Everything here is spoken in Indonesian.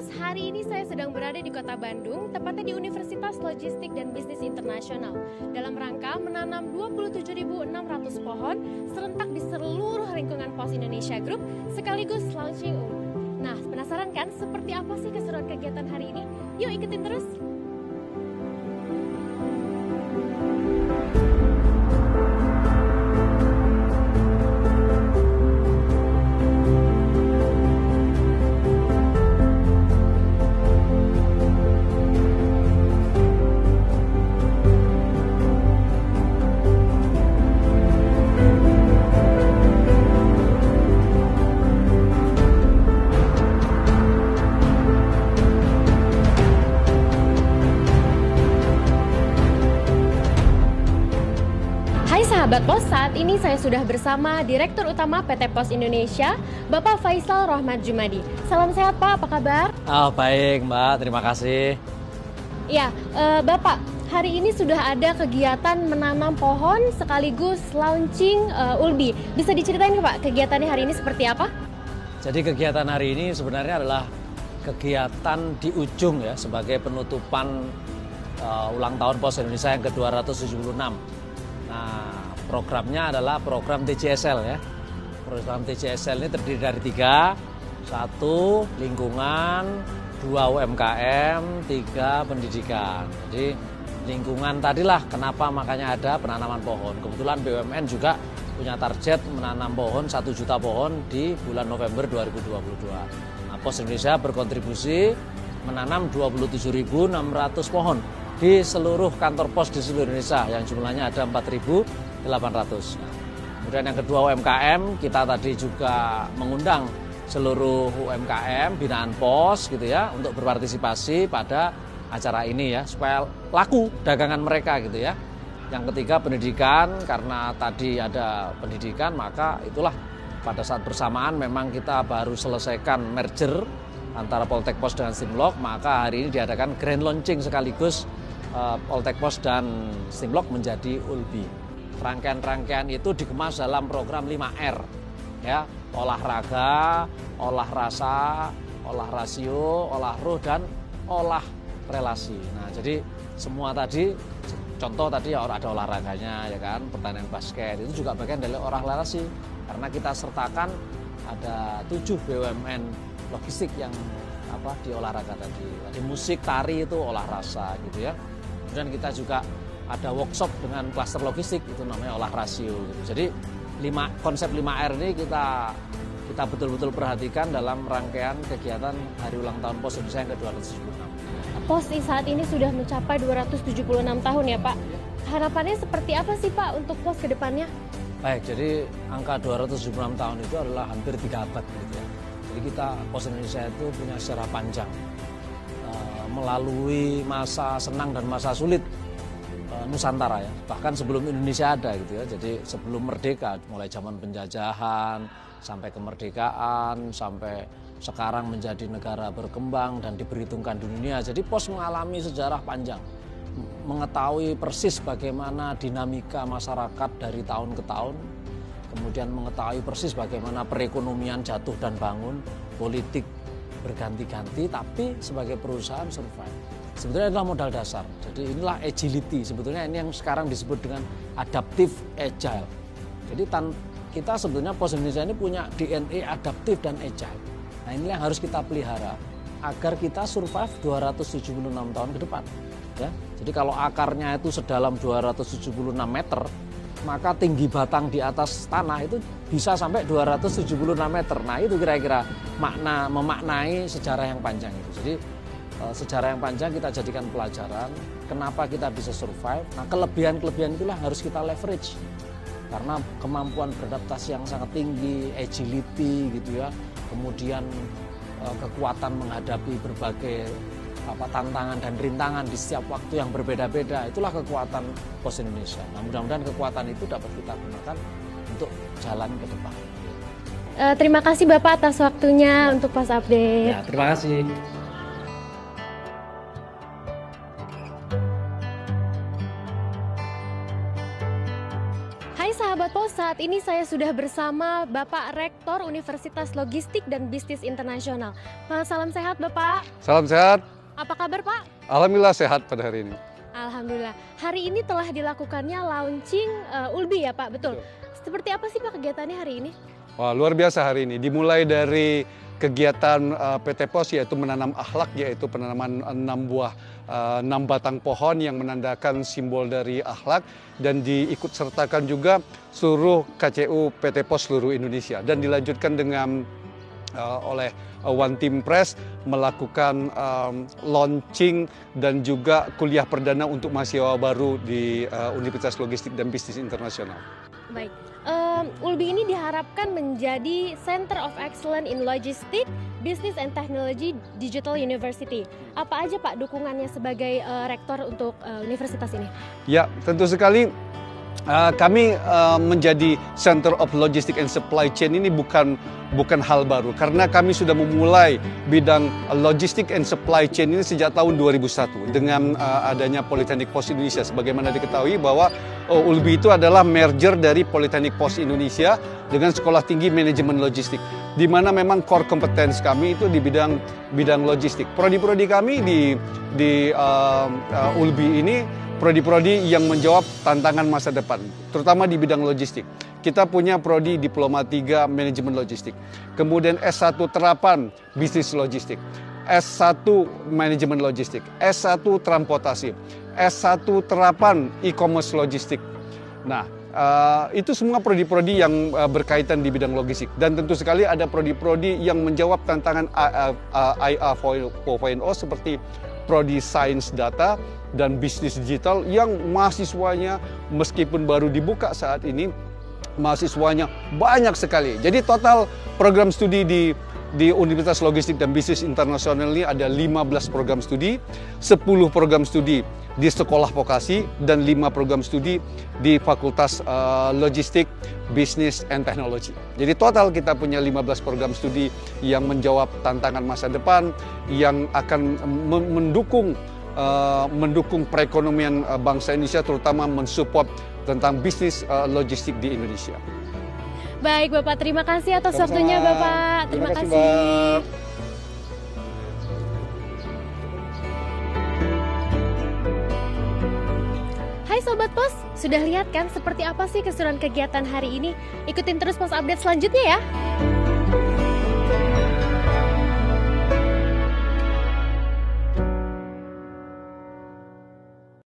Pos, hari ini saya sedang berada di Kota Bandung, tepatnya di Universitas Logistik dan Bisnis Internasional, dalam rangka menanam 27.600 pohon serentak di seluruh lingkungan Pos Indonesia Group sekaligus launching UMI. Nah, penasaran kan seperti apa sih keseruan kegiatan hari ini? Yuk ikutin terus! Hai sahabat Pos, saat ini saya sudah bersama Direktur Utama PT Pos Indonesia, Bapak Faisal Rohmat Jumadi. Salam sehat Pak, apa kabar? Baik Mbak, terima kasih. Ya, Bapak, hari ini sudah ada kegiatan menanam pohon sekaligus launching ULBI. Bisa diceritain Pak, kegiatannya hari ini seperti apa? Jadi kegiatan hari ini sebenarnya adalah kegiatan di ujung ya, sebagai penutupan ulang tahun Pos Indonesia yang ke-276. Nah, programnya adalah program TCSL ya. Program TCSL ini terdiri dari 3, 1 lingkungan, 2 UMKM, 3 pendidikan. Jadi lingkungan tadilah kenapa makanya ada penanaman pohon. Kebetulan BUMN juga punya target menanam pohon 1 juta pohon di bulan November 2022. Nah, Pos Indonesia berkontribusi menanam 27.600 pohon di seluruh kantor pos di seluruh Indonesia yang jumlahnya ada 4.800. Nah, kemudian yang kedua UMKM, kita tadi juga mengundang seluruh UMKM binaan pos gitu ya untuk berpartisipasi pada acara ini ya supaya laku dagangan mereka gitu ya. Yang ketiga pendidikan, karena tadi ada pendidikan maka itulah pada saat bersamaan memang kita baru selesaikan merger antara Poltek Pos dengan Simlok, maka hari ini diadakan grand launching sekaligus Poltek Pos dan Simlok menjadi ULBI. Rangkaian-rangkaian itu dikemas dalam program 5R ya, olahraga, olah rasa, olah rasio, olah roh dan olah relasi. Nah, jadi semua tadi contoh tadi ya ada olahraganya ya kan, pertandingan basket itu juga bagian dari olah relasi karena kita sertakan ada 7 BUMN logistik yang di olahraga tadi. Tadi musik, tari itu olah rasa gitu ya. Kemudian kita juga ada workshop dengan klaster logistik itu namanya olah rasio gitu. Jadi konsep 5R ini kita betul-betul perhatikan dalam rangkaian kegiatan hari ulang tahun Pos Indonesia yang ke-276. Pos saat ini sudah mencapai 276 tahun ya Pak. Harapannya seperti apa sih Pak untuk Pos ke depannya? Baik, jadi angka 276 tahun itu adalah hampir 3 abad gitu ya. Jadi kita Pos Indonesia itu punya sejarah panjang. Melalui masa senang dan masa sulit Nusantara ya, bahkan sebelum Indonesia ada gitu ya. Jadi sebelum merdeka, mulai zaman penjajahan sampai kemerdekaan sampai sekarang menjadi negara berkembang dan diperhitungkan di dunia. Jadi Pos mengalami sejarah panjang, mengetahui persis bagaimana dinamika masyarakat dari tahun ke tahun, kemudian mengetahui persis bagaimana perekonomian jatuh dan bangun, politik berganti-ganti, tapi sebagai perusahaan survive. Sebetulnya adalah modal dasar. Jadi inilah agility. Sebetulnya ini yang sekarang disebut dengan adaptive agile. Jadi kita sebetulnya Pos Indonesia ini punya DNA adaptif dan agile. Nah inilah yang harus kita pelihara agar kita survive 276 tahun ke depan. Ya. Jadi kalau akarnya itu sedalam 276 meter, maka tinggi batang di atas tanah itu bisa sampai 276 meter. Nah itu kira-kira memaknai sejarah yang panjang itu. Jadi sejarah yang panjang kita jadikan pelajaran kenapa kita bisa survive. Nah kelebihan-kelebihan itulah harus kita leverage. Karena kemampuan beradaptasi yang sangat tinggi, agility gitu ya. Kemudian kekuatan menghadapi berbagai tantangan dan rintangan di setiap waktu yang berbeda-beda. Itulah kekuatan Pos Indonesia. Nah, mudah-mudahan kekuatan itu dapat kita gunakan untuk jalan ke depan. Terima kasih Bapak atas waktunya untuk Pos Update. Ya, terima kasih. Hai Hai sahabat Pos, saat ini saya sudah bersama Bapak Rektor Universitas Logistik dan Bisnis Internasional. Salam sehat Bapak. Salam sehat. Apa kabar Pak? Alhamdulillah sehat pada hari ini. Alhamdulillah. Hari ini telah dilakukannya launching ULBI ya Pak, betul? Seperti apa sih Pak kegiatannya hari ini? Wah, luar biasa hari ini. Dimulai dari kegiatan PT Pos yaitu menanam akhlak, yaitu penanaman 6 batang pohon yang menandakan simbol dari akhlak, dan diikut sertakan juga seluruh KCU PT Pos seluruh Indonesia, dan dilanjutkan dengan oleh One Team Press melakukan launching dan juga kuliah perdana untuk mahasiswa baru di Universitas Logistik dan Bisnis Internasional. Baik, ULBI ini diharapkan menjadi Center of Excellence in Logistics, Business and Technology Digital University. Apa aja Pak dukungannya sebagai rektor untuk universitas ini? Ya, tentu sekali kami menjadi Center of Logistics and Supply Chain ini bukan hal baru, karena kami sudah memulai bidang Logistik and Supply Chain ini sejak tahun 2001 dengan adanya Politeknik Pos Indonesia. Sebagaimana diketahui bahwa ULBI itu adalah merger dari Politeknik Pos Indonesia dengan Sekolah Tinggi Manajemen Logistik, di mana memang core competence kami itu di bidang logistik. Prodi-prodi kami di ULBI ini prodi-prodi yang menjawab tantangan masa depan, terutama di bidang logistik. Kita punya prodi Diploma 3 Manajemen Logistik, kemudian S1 Terapan Bisnis Logistik, S1 Manajemen Logistik, S1 Transportasi, S1 Terapan E-commerce Logistik. Nah, itu semua prodi-prodi yang berkaitan di bidang logistik, dan tentu sekali ada prodi-prodi yang menjawab tantangan IA 4.0 seperti prodi Sains Data dan Bisnis Digital yang mahasiswanya meskipun baru dibuka saat ini, mahasiswanya banyak sekali. Jadi total program studi di Universitas Logistik dan Bisnis Internasional ini ada 15 program studi, 10 program studi di sekolah vokasi, dan 5 program studi di Fakultas Logistik, Bisnis, and Technology. Jadi total kita punya 15 program studi yang menjawab tantangan masa depan, yang akan mendukung perekonomian bangsa Indonesia, terutama mensupport tentang bisnis logistik di Indonesia. Baik Bapak, terima kasih atas Sama-sama. waktunya Bapak. Terima kasih. Mbak. Hai Sobat Pos, sudah lihat kan seperti apa sih keseruan kegiatan hari ini? Ikutin terus Pos Update selanjutnya ya.